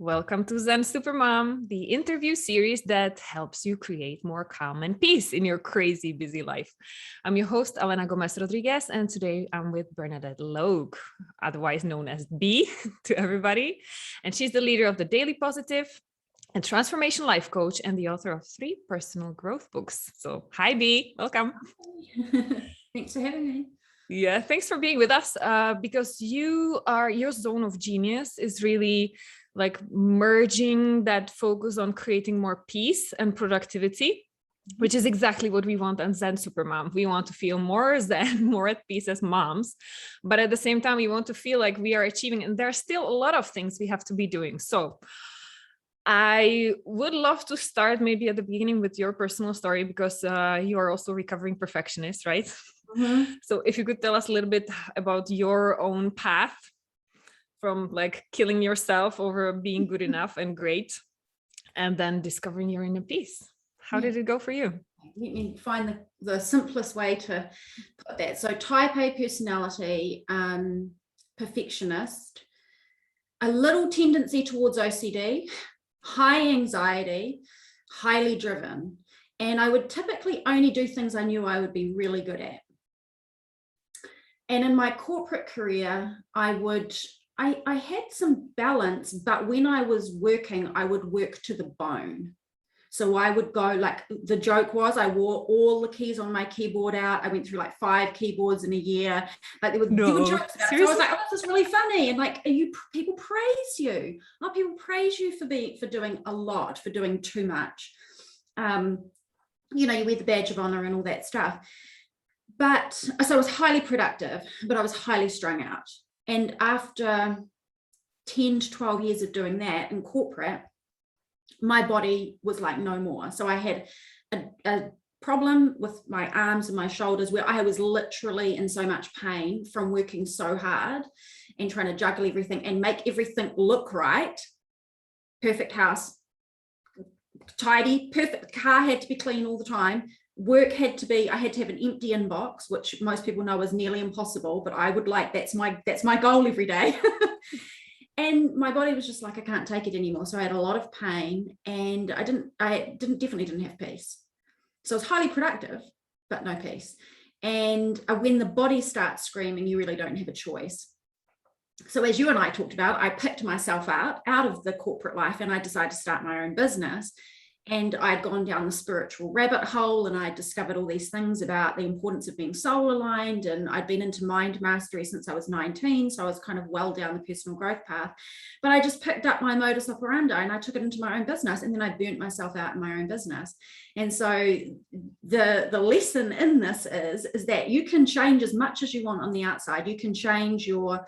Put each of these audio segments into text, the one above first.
Welcome to Zen Supermom, the interview series that helps you create more calm and peace in your crazy busy life. I'm your host, Elena Gomez Rodriguez, and today I'm with Bernadette Logue, otherwise known as B to everybody. And she's the leader of the Daily Positive, a transformational life coach, and the author of 3 personal growth books. So hi, B, welcome. Thanks for having me. Yeah, thanks for being with us, because your zone of genius is really like merging that focus on creating more peace and productivity, which is exactly what we want on Zen Supermom. We want to feel more zen, more at peace as moms, but at the same time, we want to feel like we are achieving, and there's still a lot of things we have to be doing. So I would love to start maybe at the beginning with your personal story, because you are also a recovering perfectionist, right? Mm-hmm. So if you could tell us a little bit about your own path from like killing yourself over being good enough and great, and then discovering your inner peace. How did it go for you? Let me find the simplest way to put that. So type A personality, perfectionist, a little tendency towards OCD, high anxiety, highly driven. And I would typically only do things I knew I would be really good at. And in my corporate career, I had some balance, but when I was working, I would work to the bone. So I would go, like, the joke was I wore all the keys on my keyboard out. I went through like 5 keyboards in a year. Like there were jokes about it. So I was like, oh, this is really funny. And like, people praise you. A lot of people praise you for doing a lot, for doing too much. You wear the badge of honor and all that stuff. But so I was highly productive, but I was highly strung out. And after 10 to 12 years of doing that in corporate, my body was like no more. So I had a problem with my arms and my shoulders where I was literally in so much pain from working so hard and trying to juggle everything and make everything look right. Perfect house, tidy, perfect car had to be clean all the time. Work had to be, I had to have an empty inbox, which most people know is nearly impossible, but I would like, that's my goal every day. And my body was just like, I can't take it anymore. So I had a lot of pain, and I definitely didn't have peace. So I was highly productive, but no peace. And when the body starts screaming, you really don't have a choice. So as you and I talked about, I picked myself out of the corporate life, and I decided to start my own business. And I'd gone down the spiritual rabbit hole, and I discovered all these things about the importance of being soul aligned. And I'd been into mind mastery since I was 19. So I was kind of well down the personal growth path, but I just picked up my modus operandi and I took it into my own business. And then I burnt myself out in my own business. And so the lesson in this is that you can change as much as you want on the outside. You can change your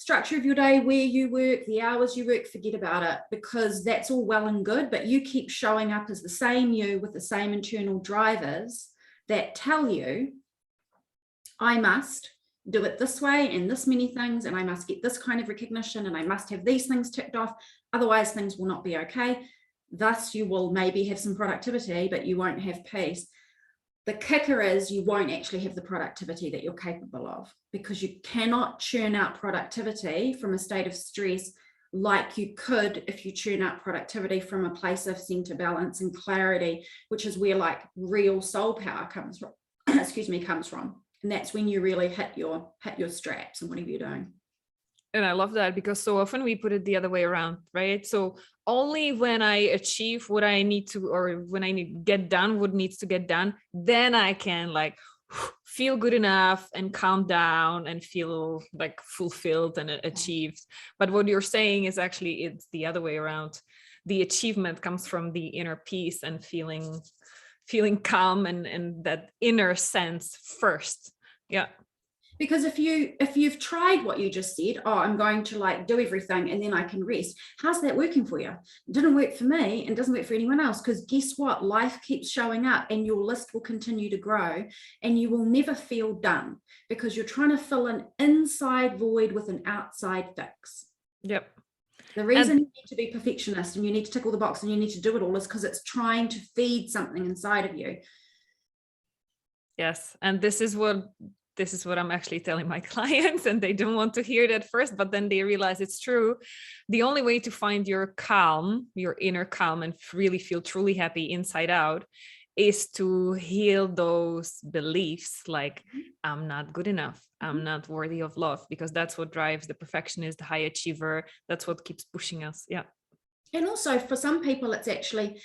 structure of your day, where you work, the hours you work, forget about it, because that's all well and good, but you keep showing up as the same you with the same internal drivers that tell you, I must do it this way and this many things, and I must get this kind of recognition, and I must have these things ticked off, otherwise things will not be okay. Thus you will maybe have some productivity, but you won't have peace. The kicker is you won't actually have the productivity that you're capable of, because you cannot churn out productivity from a state of stress like you could if you churn out productivity from a place of center balance and clarity, which is where like real soul power comes from. Comes from. And that's when you really hit your straps and whatever you're doing. And I love that, because so often we put it the other way around, right? So only when I achieve what I need to, or when I need to get done what needs to get done, then I can like feel good enough and calm down and feel like fulfilled and achieved. But what you're saying is actually it's the other way around. The achievement comes from the inner peace and feeling calm and that inner sense first. Yeah. Because if you've tried what you just said, oh, I'm going to like do everything and then I can rest. How's that working for you? It didn't work for me and doesn't work for anyone else, because guess what? Life keeps showing up and your list will continue to grow, and you will never feel done, because you're trying to fill an inside void with an outside fix. Yep. The reason you need to be perfectionist and you need to tick all the boxes and you need to do it all is because it's trying to feed something inside of you. Yes. And this is what this is what I'm actually telling my clients, and they don't want to hear it at first, but then they realize it's true. The only way to find your calm, your inner calm, and really feel truly happy inside out is to heal those beliefs like I'm not good enough, I'm not worthy of love, because that's what drives the perfectionist, the high achiever. That's what keeps pushing us. Yeah. And also for some people, it's actually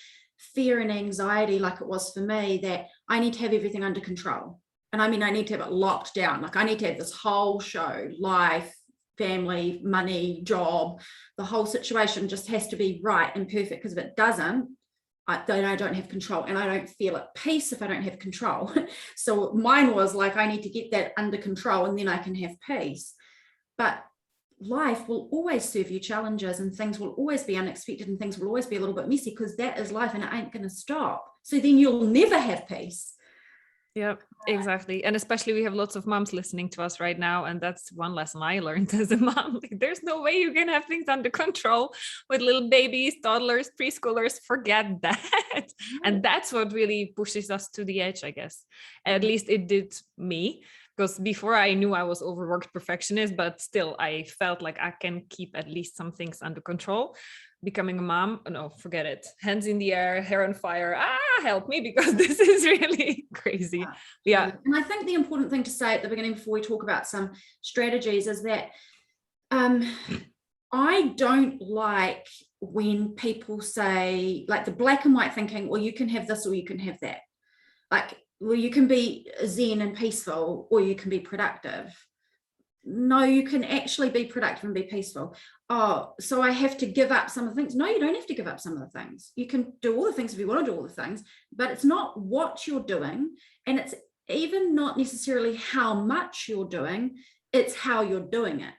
fear and anxiety, like it was for me, that I need to have everything under control. And I mean, I need to have it locked down. Like I need to have this whole show, life, family, money, job, the whole situation just has to be right and perfect, because if it doesn't, then I don't have control, and I don't feel at peace if I don't have control. So mine was like, I need to get that under control and then I can have peace. But life will always serve you challenges, and things will always be unexpected, and things will always be a little bit messy, because that is life and it ain't going to stop. So then you'll never have peace. Yeah, exactly. And especially we have lots of moms listening to us right now. And that's one lesson I learned as a mom. Like, there's no way you can have things under control with little babies, toddlers, preschoolers. Forget that. And that's what really pushes us to the edge, I guess. At least it did me. Because before I knew I was overworked perfectionist, but still I felt like I can keep at least some things under control. Becoming a mom, no, forget it. Hands in the air, hair on fire. Help me, because this is really crazy. Yeah. And I think the important thing to say at the beginning before we talk about some strategies is that I don't like when people say, like, the black and white thinking, well, you can have this or you can have that. Like, well, you can be zen and peaceful or you can be productive. No, you can actually be productive and be peaceful. Oh, so I have to give up some of the things. No, you don't have to give up some of the things. You can do all the things if you want to do all the things, but it's not what you're doing. And it's even not necessarily how much you're doing, it's how you're doing it.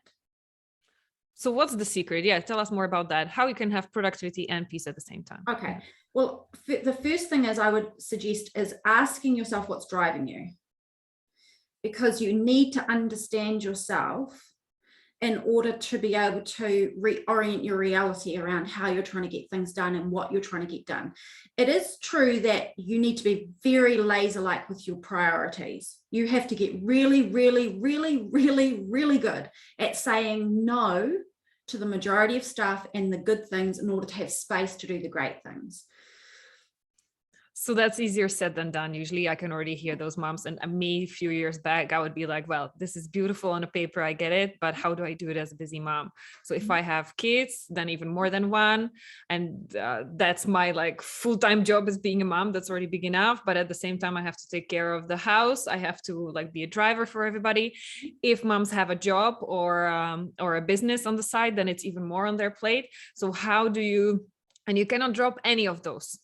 So what's the secret? Yeah, tell us more about that. How you can have productivity and peace at the same time. Okay. Well, the first thing is I would suggest is asking yourself what's driving you. Because you need to understand yourself in order to be able to reorient your reality around how you're trying to get things done and what you're trying to get done. It is true that you need to be very laser-like with your priorities. You have to get really, really, really, really, really good at saying no to the majority of stuff and the good things in order to have space to do the great things. So that's easier said than done. Usually I can already hear those moms, and me a few years back, I would be like, well, this is beautiful on a paper, I get it, but how do I do it as a busy mom? So if I have kids, then even more than one, and that's my like full-time job as being a mom, that's already big enough. But at the same time, I have to take care of the house. I have to like be a driver for everybody. If moms have a job or a business on the side, then it's even more on their plate. So how do you, and you cannot drop any of those.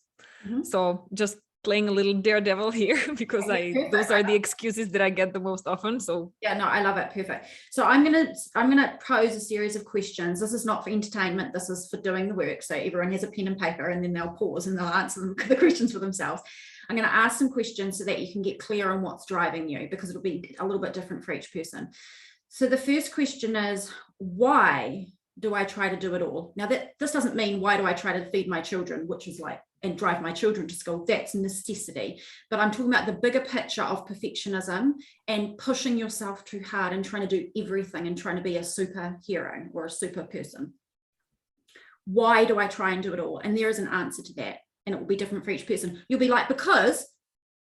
So just playing a little daredevil here, because those are the excuses that I get the most often. So yeah, no, I love it. Perfect. So I'm gonna pose a series of questions. This is not for entertainment. This is for doing the work. So everyone has a pen and paper, and then they'll pause and they'll answer the questions for themselves. I'm going to ask some questions so that you can get clear on what's driving you, because it'll be a little bit different for each person. So the first question is, why do I try to do it all? Now this doesn't mean why do I try to feed my children, which is like, and drive my children to school. That's a necessity. But I'm talking about the bigger picture of perfectionism and pushing yourself too hard and trying to do everything and trying to be a superhero or a super person. Why do I try and do it all? And there is an answer to that. And it will be different for each person. You'll be like, because,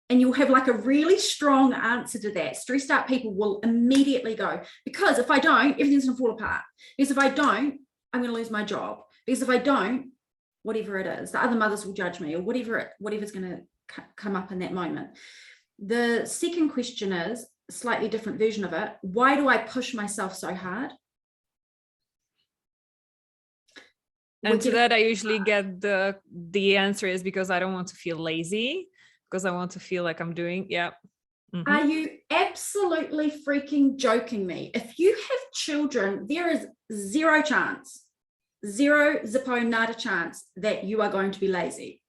and you'll have like a really strong answer to that. Stressed out people will immediately go, because if I don't, everything's gonna fall apart. Because if I don't, I'm gonna lose my job. Because if I don't, whatever it is, the other mothers will judge me, or whatever's going to come up in that moment. The second question is a slightly different version of it. Why do I push myself so hard? And to that, I usually get the answer is because I don't want to feel lazy, because I want to feel like I'm doing, yeah. Mm-hmm. Are you absolutely freaking joking me? If you have children, there is zero chance, zero zippo nada chance that you are going to be lazy.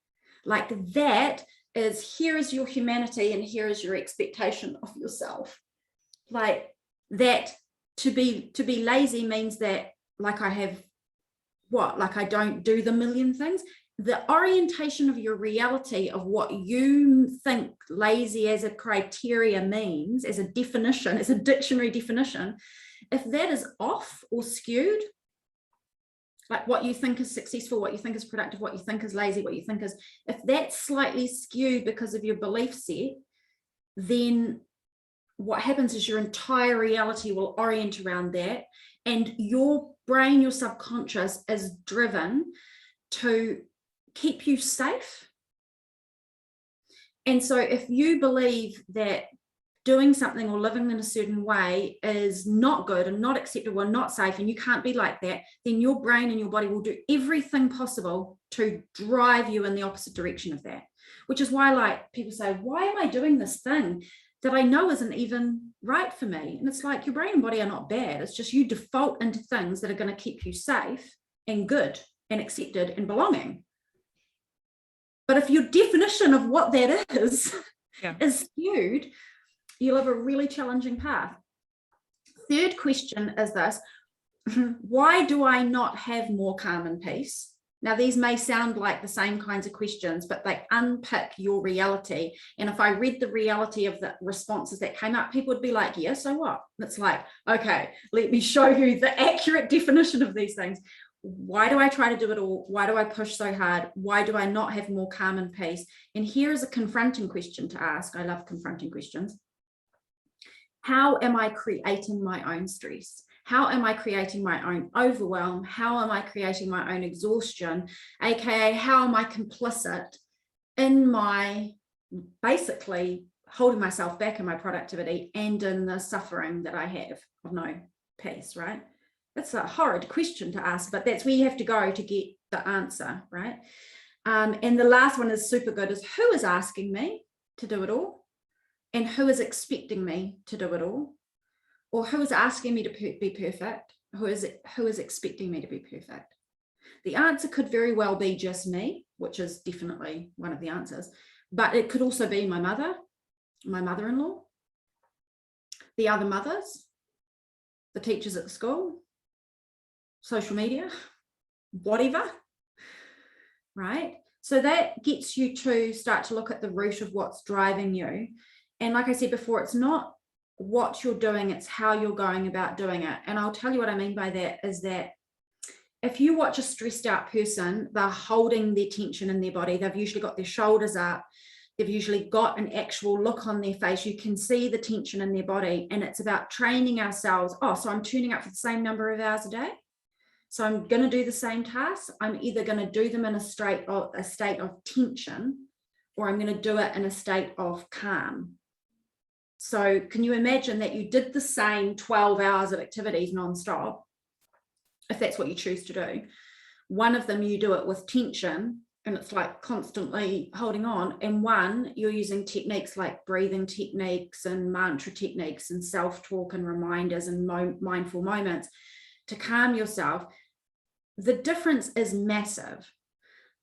Like, that is, here is your humanity and here is your expectation of yourself. Like, that to be lazy means that, like, I have what, like I don't do the million things. the orientation of your reality of what you think lazy as a criteria means, as a definition, as a dictionary definition, if that is off or skewed, like what you think is successful, what you think is productive, what you think is lazy, what you think is, if that's slightly skewed because of your belief set, then what happens is your entire reality will orient around that, and your brain, your subconscious, is driven to keep you safe. And so if you believe that doing something or living in a certain way is not good and not acceptable and not safe, and you can't be like that, then your brain and your body will do everything possible to drive you in the opposite direction of that. Which is why, like, people say, why am I doing this thing that I know isn't even right for me? And it's like, your brain and body are not bad. It's just you default into things that are going to keep you safe and good and accepted and belonging. But if your definition of what that is skewed, you'll have a really challenging path. Third question is this: why do I not have more calm and peace? Now, these may sound like the same kinds of questions, but they unpick your reality. And if I read the reality of the responses that came up, people would be like, yeah, so what? It's like, okay, let me show you the accurate definition of these things. Why do I try to do it all? Why do I push so hard? Why do I not have more calm and peace? And here is a confronting question to ask. I love confronting questions. How am I creating my own stress? How am I creating my own overwhelm? How am I creating my own exhaustion? AKA, how am I complicit in my basically holding myself back in my productivity and in the suffering that I have of no peace, right? That's a horrid question to ask, but that's where you have to go to get the answer, right? And the last one is super good, is who is asking me to do it all? And who is expecting me to do it all? Or who is asking me to be perfect? Who is expecting me to be perfect? The answer could very well be just me, which is definitely one of the answers, but it could also be my mother, my mother-in-law, the other mothers, the teachers at the school, social media, whatever, right? So that gets you to start to look at the root of what's driving you. And like I said before, it's not what you're doing, it's how you're going about doing it. And I'll tell you what I mean by that is that if you watch a stressed out person, they're holding their tension in their body. They've usually got their shoulders up. They've usually got an actual look on their face. You can see the tension in their body. And it's about training ourselves. Oh, so I'm tuning up for the same number of hours a day. So I'm going to do the same tasks. I'm either going to do them in a state of tension, or I'm going to do it in a state of calm. So can you imagine that you did the same 12 hours of activities nonstop, if that's what you choose to do? One of them, you do it with tension and it's like constantly holding on. And one, you're using techniques like breathing techniques and mantra techniques and self-talk and reminders and mindful moments to calm yourself. The difference is massive.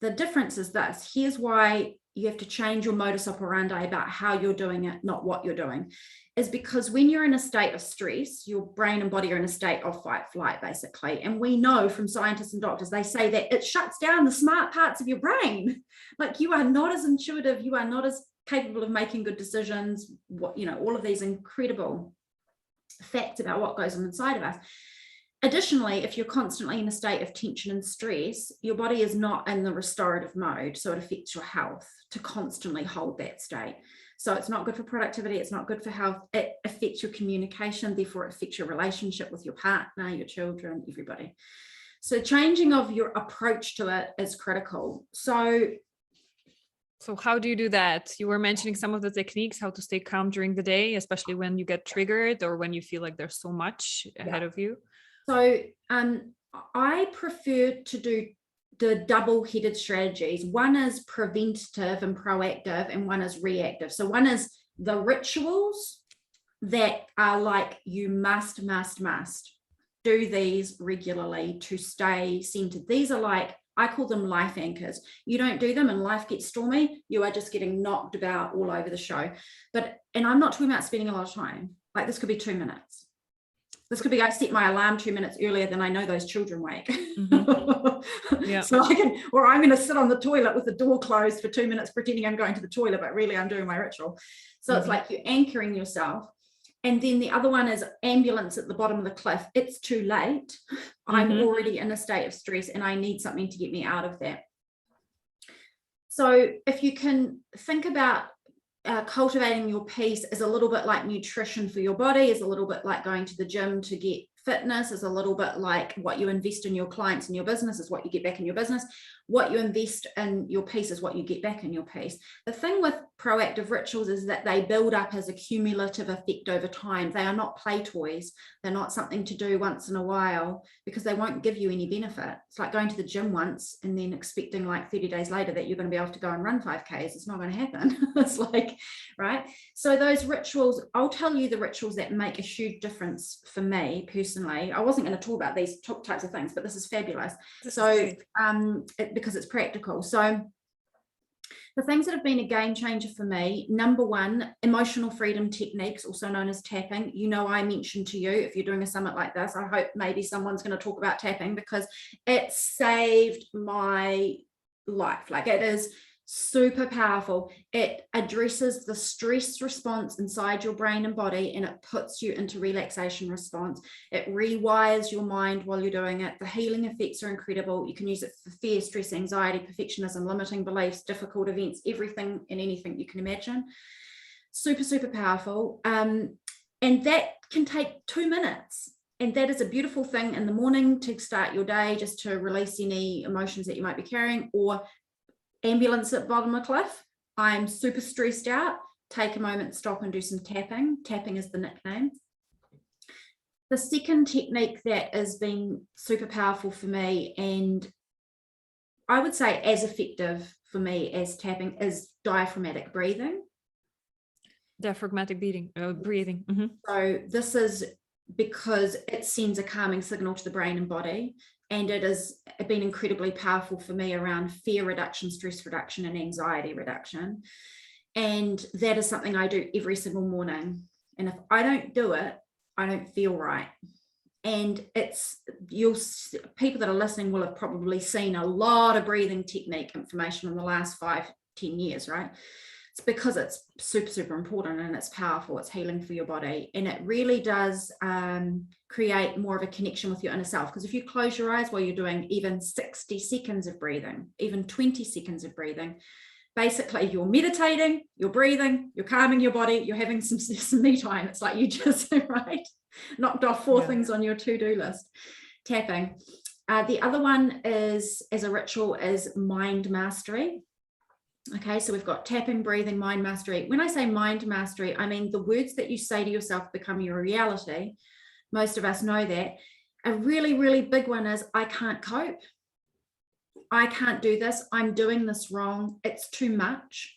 The difference is this. Here's why you have to change your modus operandi about how you're doing it, not what you're doing, is because when you're in a state of stress, your brain and body are in a state of fight, flight, basically. And we know from scientists and doctors, they say that it shuts down the smart parts of your brain. Like, you are not as intuitive, you are not as capable of making good decisions, all of these incredible facts about what goes on inside of us. Additionally, if you're constantly in a state of tension and stress, your body is not in the restorative mode. So it affects your health to constantly hold that state. So it's not good for productivity. It's not good for health. It affects your communication. Therefore, it affects your relationship with your partner, your children, everybody. So changing of your approach to it is critical. So how do you do that? You were mentioning some of the techniques, how to stay calm during the day, especially when you get triggered or when you feel like there's so much ahead of you. So I prefer to do the double-headed strategies. One is preventative and proactive, and one is reactive. So one is the rituals that are like, you must do these regularly to stay centered. These are like, I call them life anchors. You don't do them and life gets stormy, you are just getting knocked about all over the show. And I'm not talking about spending a lot of time. Like, this could be 2 minutes. This could be, I set my alarm 2 minutes earlier than I know those children wake. Yeah. So I can, or I'm going to sit on the toilet with the door closed for 2 minutes, pretending I'm going to the toilet, but really I'm doing my ritual. So it's like you're anchoring yourself. And then the other one is ambulance at the bottom of the cliff. It's too late. I'm already in a state of stress and I need something to get me out of that. So if you can think about cultivating your peace is a little bit like nutrition for your body, is a little bit like going to the gym to get fitness, is a little bit like what you invest in your clients and your business is what you get back in your business. What you invest in your peace is what you get back in your peace. The thing with proactive rituals is that they build up as a cumulative effect over time. They are not play toys. They're not something to do once in a while because they won't give you any benefit. It's like going to the gym once and then expecting like 30 days later that you're going to be able to go and run 5Ks. It's not going to happen. It's like, right? So those rituals, I'll tell you the rituals that make a huge difference for me personally. I wasn't going to talk about these types of things, but this is fabulous. Because it's practical. So the things that have been a game changer for me, number one, emotional freedom techniques, also known as tapping. You know, I mentioned to you, if you're doing a summit like this, I hope maybe someone's going to talk about tapping because it saved my life. Like it is super powerful. It addresses the stress response inside your brain and body, and it puts you into relaxation response. It rewires your mind while you're doing it. The healing effects are incredible. You can use it for fear, stress, anxiety, perfectionism, limiting beliefs, difficult events, everything and anything you can imagine. Super, super powerful. And that can take 2 minutes. And that is a beautiful thing in the morning to start your day, just to release any emotions that you might be carrying, or ambulance at the bottom of a cliff. I'm super stressed out. Take a moment, stop and do some tapping. Tapping is the nickname. The second technique that has been super powerful for me, and I would say as effective for me as tapping, is diaphragmatic breathing. Diaphragmatic breathing. So this is because it sends a calming signal to the brain and body. And it has been incredibly powerful for me around fear reduction, stress reduction, and anxiety reduction. And that is something I do every single morning. And if I don't do it, I don't feel right. And people that are listening will have probably seen a lot of breathing technique information in the last 5-10 years, right? It's because it's super, super important and it's powerful. It's healing for your body. And it really does create more of a connection with your inner self. Because if you close your eyes while you're doing even 60 seconds of breathing, even 20 seconds of breathing, basically you're meditating, you're breathing, you're calming your body, you're having some me time. It's like you just, right, knocked off 4 things on your to-do list. Tapping. The other one is, as a ritual, is mind mastery. Okay, so we've got tapping, breathing, mind mastery. When I say mind mastery, I mean the words that you say to yourself become your reality. Most of us know that. A really, really big one is, I can't cope. I can't do this. I'm doing this wrong. It's too much.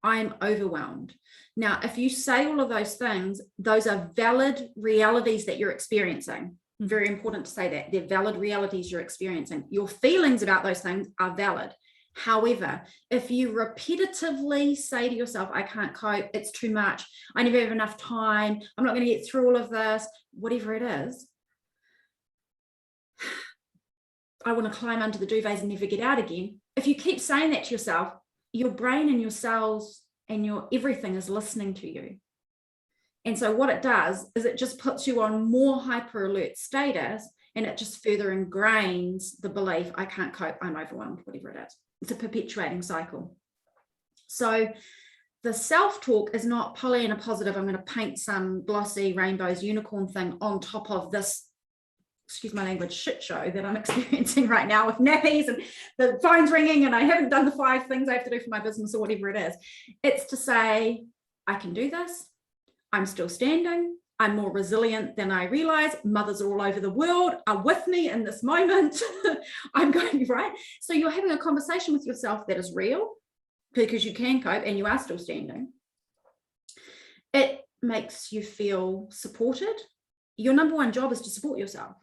I'm overwhelmed. Now, if you say all of those things, those are valid realities that you're experiencing. Very important to say that. They're valid realities you're experiencing. Your feelings about those things are valid. However, if you repetitively say to yourself, I can't cope, it's too much, I never have enough time, I'm not going to get through all of this, whatever it is, I want to climb under the duvets and never get out again. If you keep saying that to yourself, your brain and your cells and your everything is listening to you. And so what it does is it just puts you on more hyper alert status, and it just further ingrains the belief, I can't cope, I'm overwhelmed, whatever it is. It's a perpetuating cycle. So the self-talk is not Pollyanna positive, I'm going to paint some glossy rainbows unicorn thing on top of this, excuse my language, shit show that I'm experiencing right now with nappies and the phone's ringing and I haven't done the 5 things I have to do for my business or whatever it is. It's to say, I can do this. I'm still standing. I'm more resilient than I realize. Mothers all over the world are with me in this moment. I'm going, right? So you're having a conversation with yourself that is real because you can cope and you are still standing. It makes you feel supported. Your number one job is to support yourself.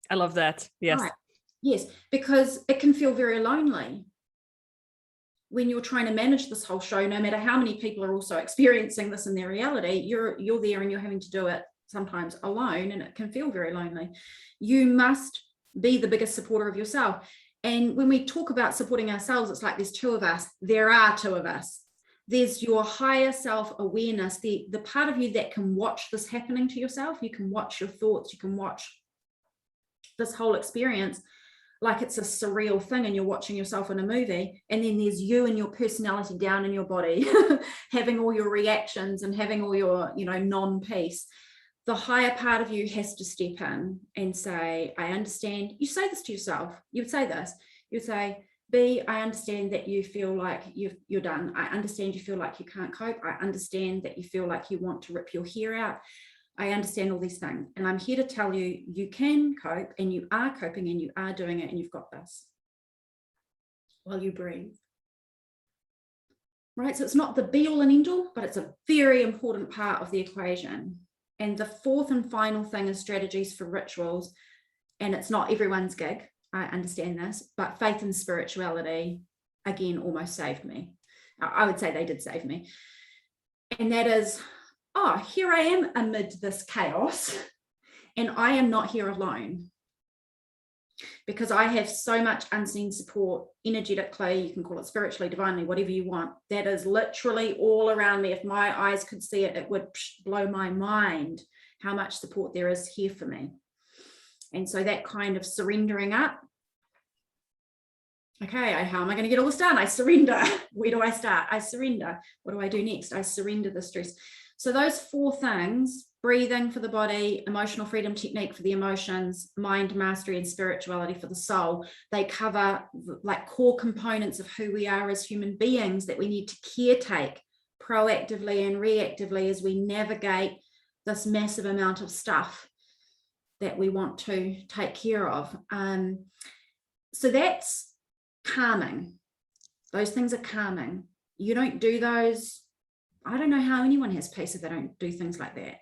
I love that. Yes. Right. Yes, because it can feel very lonely when you're trying to manage this whole show. No matter how many people are also experiencing this in their reality, you're there and you're having to do it sometimes alone, and it can feel very lonely. You must be the biggest supporter of yourself. And when we talk about supporting ourselves, it's like there's two of us. There are two of us. There's your higher self-awareness, the part of you that can watch this happening to yourself. You can watch your thoughts, you can watch this whole experience like it's a surreal thing and you're watching yourself in a movie. And then there's you and your personality down in your body, having all your reactions and having all your, non-peace. The higher part of you has to step in and say, I understand. You say this to yourself. You would say this. You would say, B, I understand that you feel like you're done. I understand you feel like you can't cope. I understand that you feel like you want to rip your hair out. I understand all these things. And I'm here to tell you, you can cope, and you are coping, and you are doing it, and you've got this. While you breathe. Right? So it's not the be all and end all, but it's a very important part of the equation. And the fourth and final thing is strategies for rituals. And it's not everyone's gig. I understand this, but faith and spirituality, again, almost saved me. I would say they did save me. And that is, here I am amid this chaos, and I am not here alone, because I have so much unseen support, energetically, you can call it spiritually, divinely, whatever you want, that is literally all around me. If my eyes could see it, it would blow my mind how much support there is here for me. And so that kind of surrendering up. Okay, how am I going to get all this done? I surrender. Where do I start? I surrender. What do I do next? I surrender the stress. So those four things, breathing for the body, emotional freedom technique for the emotions, mind mastery and spirituality for the soul, they cover like core components of who we are as human beings that we need to caretake proactively and reactively as we navigate this massive amount of stuff that we want to take care of. So that's calming. Those things are calming. You don't do those. I don't know how anyone has peace if they don't do things like that.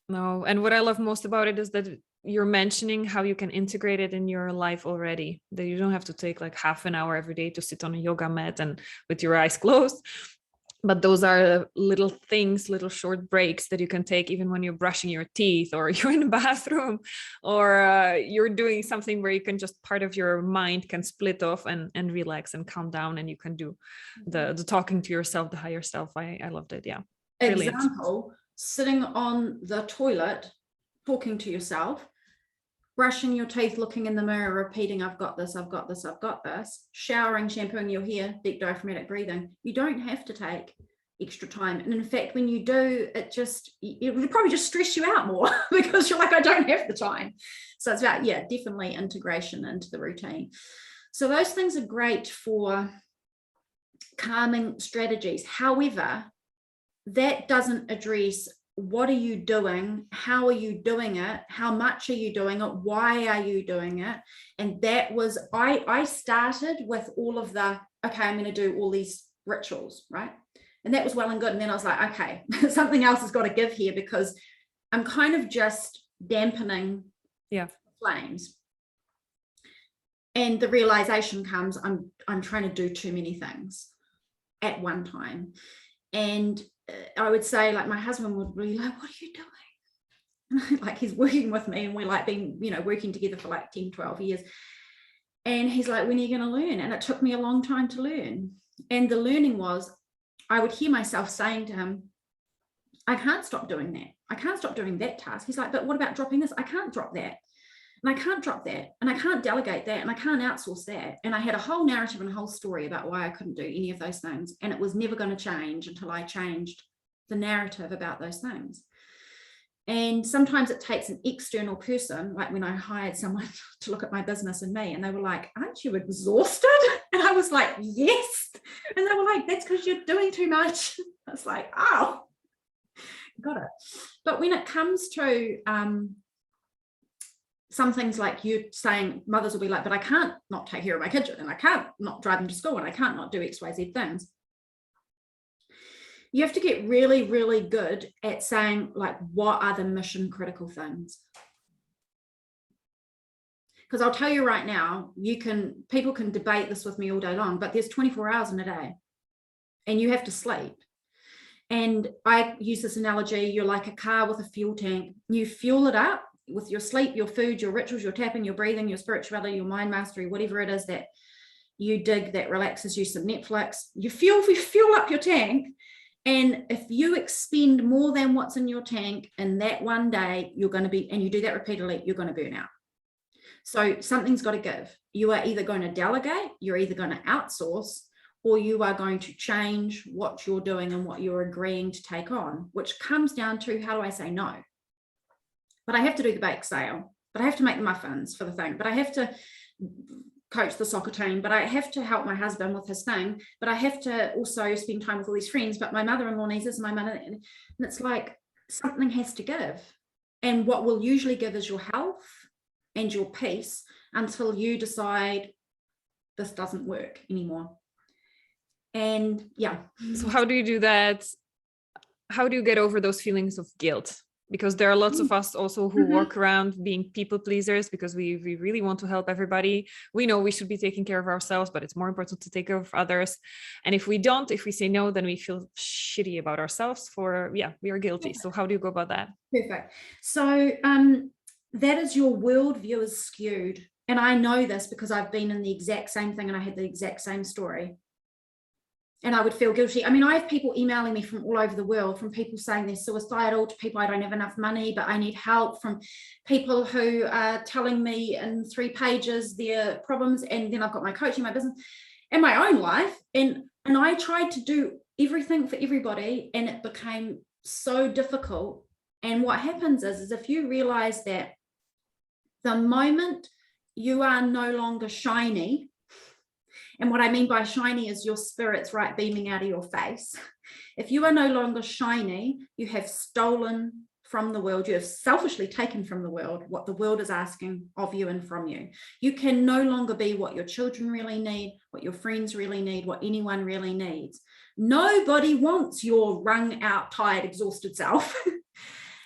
No. And what I love most about it is that you're mentioning how you can integrate it in your life already, that you don't have to take like half an hour every day to sit on a yoga mat and with your eyes closed. But those are little things, little short breaks that you can take even when you're brushing your teeth, or you're in the bathroom, or you're doing something where you can just, part of your mind can split off and relax and calm down, and you can do the talking to yourself, the higher self. I loved it. Yeah. Brilliant. Example, sitting on the toilet, talking to yourself, brushing your teeth, looking in the mirror, repeating, I've got this, I've got this, I've got this, showering, shampooing your hair, deep diaphragmatic breathing. You don't have to take extra time. And in fact, when you do, it would probably just stress you out more because you're like, I don't have the time. So it's about, definitely integration into the routine. So those things are great for calming strategies. However, that doesn't address what are you doing, how are you doing it, how much are you doing it, why are you doing it. And that was, I started with all of the, okay, I'm going to do all these rituals, right? And that was well and good. And then I was like, okay, something else has got to give here, because I'm kind of just dampening flames. And the realization comes, I'm trying to do too many things at one time. And I would say, like, my husband would be like, what are you doing? Like, he's working with me, and we're like been, working together for like 10, 12 years. And he's like, when are you going to learn? And it took me a long time to learn. And the learning was, I would hear myself saying to him, I can't stop doing that. I can't stop doing that task. He's like, but what about dropping this? I can't drop that. And I can't drop that. And I can't delegate that. And I can't outsource that. And I had a whole narrative and a whole story about why I couldn't do any of those things. And it was never going to change until I changed the narrative about those things. And sometimes it takes an external person, like when I hired someone to look at my business and me, and they were like, aren't you exhausted? And I was like, yes. And they were like, that's because you're doing too much. I was like, oh, got it. But when it comes to some things, like you saying, mothers will be like, but I can't not take care of my kids, and I can't not drive them to school, and I can't not do XYZ things. You have to get really, really good at saying, like, what are the mission critical things? Because I'll tell you right now, people can debate this with me all day long, but there's 24 hours in a day, and you have to sleep. And I use this analogy, you're like a car with a fuel tank. You fuel it up with your sleep, your food, your rituals, your tapping, your breathing, your spirituality, your mind mastery, whatever it is that you dig that relaxes you, some Netflix. You fuel up your tank. And if you expend more than what's in your tank in that one day, you're going to be, and you do that repeatedly, you're going to burn out. So something's got to give. You are either going to delegate, you're either going to outsource, or you are going to change what you're doing and what you're agreeing to take on, which comes down to, how do I say no? But I have to do the bake sale, but I have to make the muffins for the thing, but I have to coach the soccer team, but I have to help my husband with his thing, but I have to also spend time with all these friends, but my mother-in-law needs this, my mother, and it's like something has to give. And what will usually give is your health and your peace until you decide this doesn't work anymore. And yeah. So how do you do that? How do you get over those feelings of guilt? Because there are lots of us also who walk around being people pleasers because we really want to help everybody. We know we should be taking care of ourselves, but it's more important to take care of others. And if we don't, if we say no, then we feel shitty about ourselves we are guilty. So how do you go about that? Perfect. So that is, your worldview is skewed. And I know this because I've been in the exact same thing and I had the exact same story. And I would feel guilty. I mean, I have people emailing me from all over the world, from people saying they're suicidal to people, I don't have enough money, but I need help, from people who are telling me in 3 pages their problems. And then I've got my coaching, my business, and my own life. And I tried to do everything for everybody, and it became so difficult. And what happens is if you realize that the moment you are no longer shiny, and what I mean by shiny is your spirit's right beaming out of your face. If you are no longer shiny, you have stolen from the world. You have selfishly taken from the world what the world is asking of you and from you. You can no longer be what your children really need, what your friends really need, what anyone really needs. Nobody wants your wrung out, tired, exhausted self.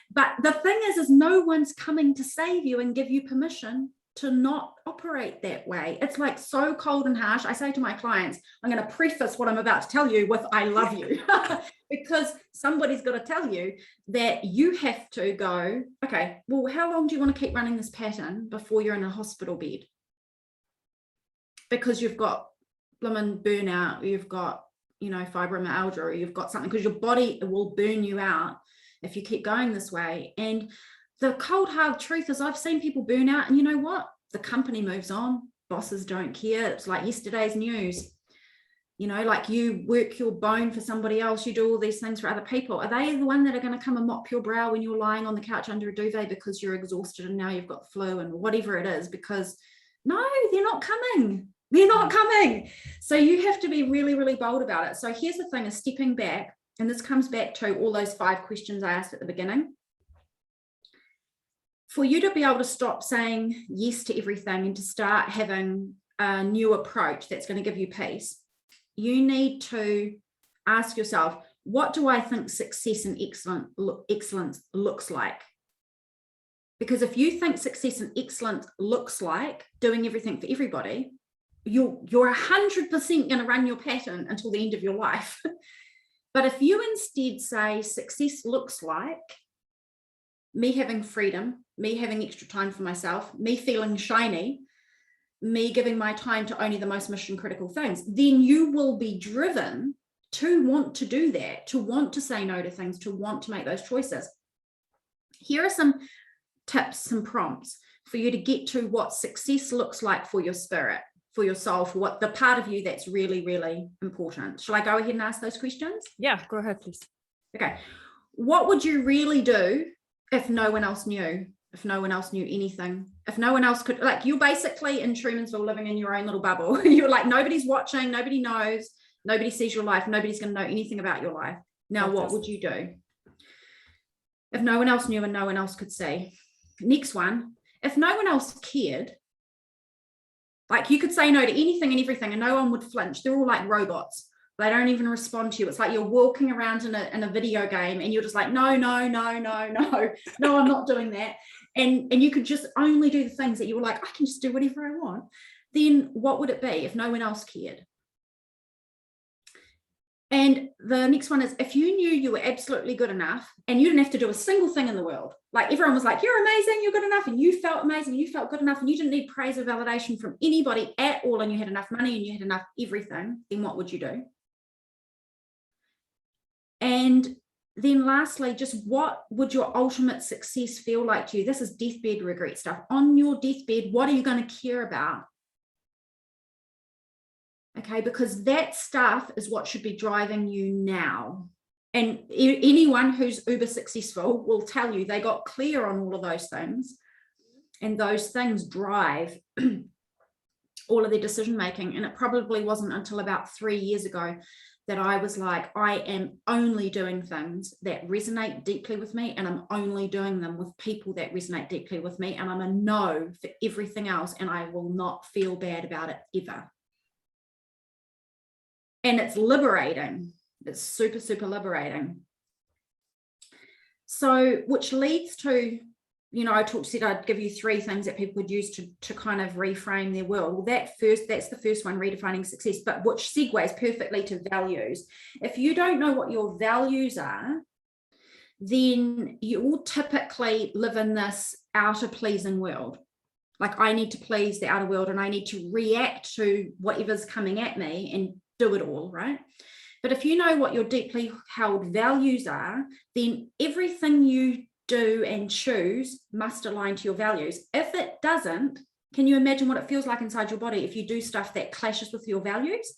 But the thing is no one's coming to save you and give you permission to not operate that way. It's like so cold and harsh. I say to my clients, I'm going to preface what I'm about to tell you with I love you, because somebody's got to tell you that you have to go, okay, well, how long do you want to keep running this pattern before you're in a hospital bed? Because you've got blooming burnout, you've got, fibromyalgia, or you've got something, because your body will burn you out if you keep going this way. And the cold hard truth is I've seen people burn out, and you know what? The company moves on. Bosses don't care. It's like yesterday's news. Like you work your bone for somebody else. You do all these things for other people. Are they the one that are going to come and mop your brow when you're lying on the couch under a duvet because you're exhausted and now you've got the flu and whatever it is? Because no, they're not coming. They're not coming. So you have to be really, really bold about it. So here's the thing, is stepping back. And this comes back to all those 5 questions I asked at the beginning. For you to be able to stop saying yes to everything and to start having a new approach that's going to give you peace, you need to ask yourself, what do I think success and excellence looks like? Because if you think success and excellence looks like doing everything for everybody, you're 100% going to run your pattern until the end of your life. But if you instead say success looks like me having freedom, me having extra time for myself, me feeling shiny, me giving my time to only the most mission critical things, then you will be driven to want to do that, to want to say no to things, to want to make those choices. Here are some tips, some prompts for you to get to what success looks like for your spirit, for your soul, for what the part of you that's really, really important. Shall I go ahead and ask those questions? Yeah, go ahead, please. Okay. What would you really do if no one else knew? If no one else knew anything? If no one else could, like, you're basically in Trumansville living in your own little bubble. You're like, nobody's watching, nobody knows, nobody sees your life, nobody's going to know anything about your life. Now, what would you do? If no one else knew and no one else could see. Next one, if no one else cared, like you could say no to anything and everything and no one would flinch. They're all like robots. They don't even respond to you. It's like you're walking around in a video game and you're just like, no, I'm not doing that. And you could just only do the things that you were like, I can just do whatever I want. Then what would it be if no one else cared? And the next one is, if you knew you were absolutely good enough and you didn't have to do a single thing in the world, like everyone was like, you're amazing, you're good enough, and you felt amazing, you felt good enough, and you didn't need praise or validation from anybody at all, and you had enough money and you had enough everything, then what would you do? And then lastly, just what would your ultimate success feel like to you? This is deathbed regret stuff. On your deathbed, what are you going to care about? Okay, because that stuff is what should be driving you now. And anyone who's uber successful will tell you they got clear on all of those things, and those things drive all of their decision making. And it probably wasn't until about 3 years ago that I was like, I am only doing things that resonate deeply with me, and I'm only doing them with people that resonate deeply with me, and I'm a no for everything else, and I will not feel bad about it ever. And it's liberating. It's super, super liberating. So, which leads to, you know, I said I'd give you 3 things that people would use to kind of reframe their world. Well, that's the first one, redefining success, but which segues perfectly to values. If you don't know what your values are, then you will typically live in this outer pleasing world. Like, I need to please the outer world, and I need to react to whatever's coming at me and do it all, right? But if you know what your deeply held values are, then everything you do and choose must align to your values. If it doesn't, can you imagine what it feels like inside your body if you do stuff that clashes with your values?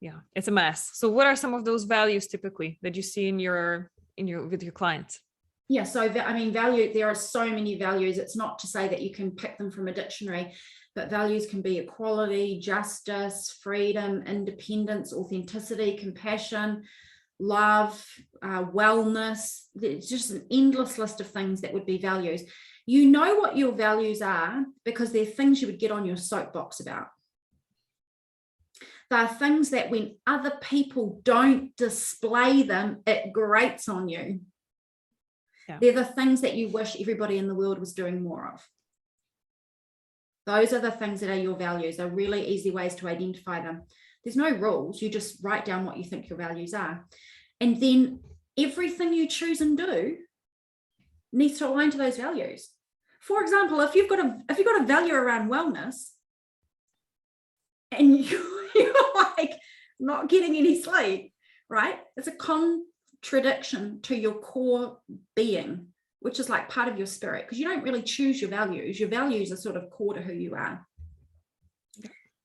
Yeah, it's a mess. So what are some of those values typically that you see in your with your clients? Yeah, so I mean, value, there are so many values. It's not to say that you can pick them from a dictionary, but values can be equality, justice, freedom, independence, authenticity, compassion, love, wellness. It's just an endless list of things that would be values. You know what your values are because they're things you would get on your soapbox about. They're things that when other people don't display them, it grates on you. Yeah. They're the things that you wish everybody in the world was doing more of. Those are the things that are your values. They're really easy ways to identify them. There's no rules. You just write down what you think your values are. And then everything you choose and do needs to align to those values. For example, if you've got a value around wellness and you're like not getting any sleep, right? It's a contradiction to your core being, which is like part of your spirit, because you don't really choose your values. Your values are sort of core to who you are.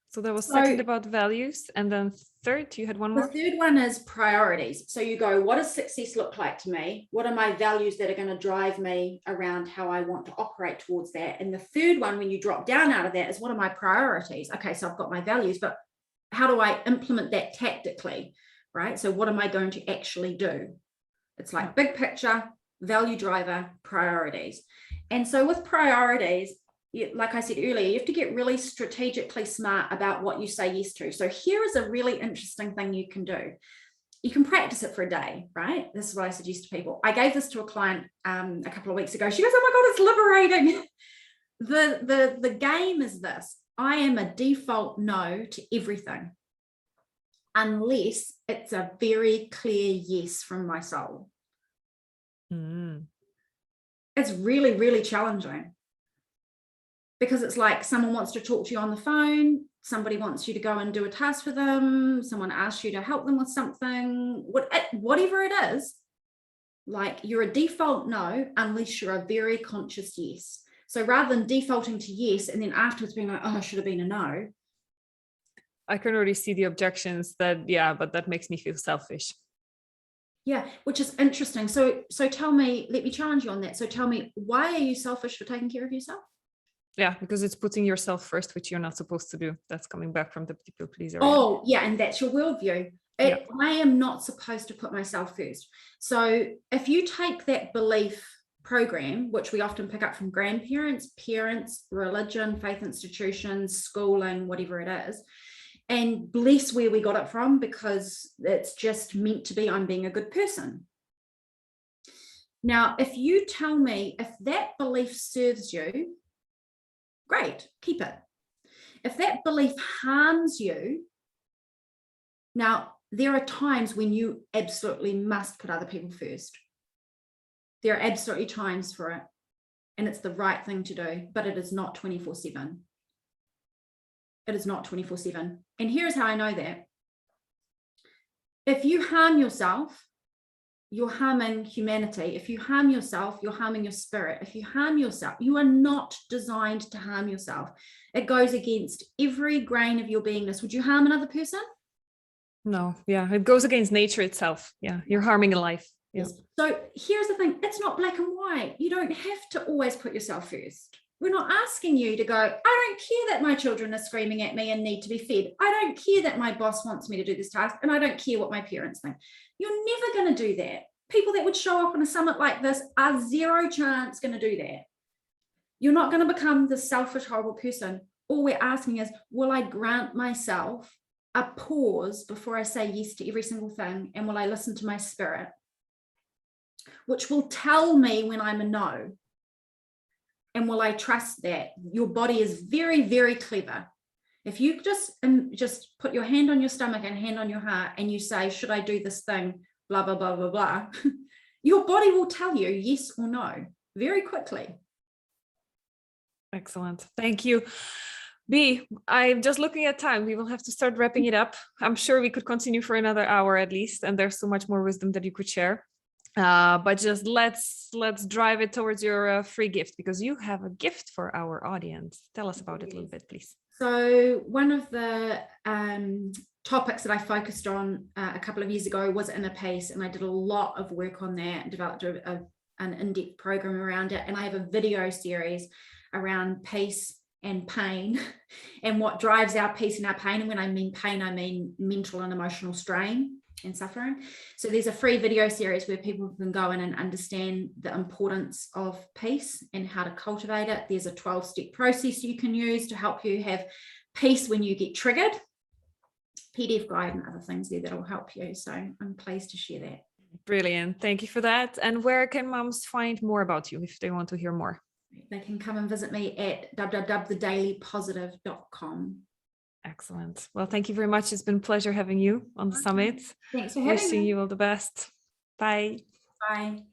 So that was second about values. And then third, you had one more? The third one is priorities. So you go, what does success look like to me? What are my values that are going to drive me around how I want to operate towards that? And the third one, when you drop down out of that, is what are my priorities? Okay, so I've got my values, but how do I implement that tactically, right? So what am I going to actually do? It's like big picture, value driver, priorities. And so with priorities, like I said earlier, you have to get really strategically smart about what you say yes to. So here is a really interesting thing you can do. You can practice it for a day, right? This is what I suggest to people. I gave this to a client a couple of weeks ago. She goes, oh my God, it's liberating. The game is this. I am a default no to everything, unless it's a very clear yes from my soul. It's really, really challenging. Because it's like someone wants to talk to you on the phone, somebody wants you to go and do a task for them, someone asks you to help them with something, whatever it is, like you're a default no, unless you're a very conscious yes. So rather than defaulting to yes, and then afterwards being like, oh, I should have been a no. I can already see the objections that, yeah, but that makes me feel selfish. Yeah, which is interesting. So tell me, let me challenge you on that. So tell me, why are you selfish for taking care of yourself? Yeah, because it's putting yourself first, which you're not supposed to do. That's coming back from the people pleaser. Oh, yeah, and that's your worldview. I am not supposed to put myself first. So if you take that belief program, which we often pick up from grandparents, parents, religion, faith institutions, schooling, whatever it is, and bless where we got it from, because it's just meant to be, I'm being a good person. Now, if you tell me if that belief serves you, great, keep it. If that belief harms you, now there are times when you absolutely must put other people first. There are absolutely times for it, and it's the right thing to do, but it is not 24/7. It is not 24/7. And here's how I know that. If you harm yourself, you're harming humanity. If you harm yourself, you're harming your spirit. If you harm yourself, you are not designed to harm yourself. It goes against every grain of your beingness. Would you harm another person? No, yeah, it goes against nature itself. Yeah, you're harming a life. Yeah. Yes. So here's the thing, it's not black and white. You don't have to always put yourself first. We're not asking you to go, I don't care that my children are screaming at me and need to be fed. I don't care that my boss wants me to do this task, and I don't care what my parents think. You're never going to do that. People that would show up on a summit like this are zero chance going to do that. You're not going to become this selfish, horrible person. All we're asking is, will I grant myself a pause before I say yes to every single thing? And will I listen to my spirit, which will tell me when I'm a no? And will I trust that? Your body is very, very clever. If you just put your hand on your stomach and hand on your heart and you say, should I do this thing? Blah, blah, blah, blah, blah. Your body will tell you yes or no very quickly. Excellent. Thank you. B, I'm just looking at time. We will have to start wrapping it up. I'm sure we could continue for another hour at least, and there's so much more wisdom that you could share. But just let's drive it towards your free gift, because you have a gift for our audience. Tell us about it a little bit, please. So one of the topics that I focused on a couple of years ago was inner peace, and I did a lot of work on that and developed an in-depth program around it. And I have a video series around peace and pain and what drives our peace and our pain. And when I mean pain, I mean mental and emotional strain and suffering. So there's a free video series where people can go in and understand the importance of peace and how to cultivate it. There's a 12-step process you can use to help you have peace when you get triggered. PDF guide and other things there that will help you. So I'm pleased to share that. Brilliant. Thank you for that. And where can moms find more about you if they want to hear more? They can come and visit me at www.thedailypositive.com. Excellent. Well, thank you very much. It's been a pleasure having you on the summit. Thanks for having me. Wishing you all the best. Bye. Bye.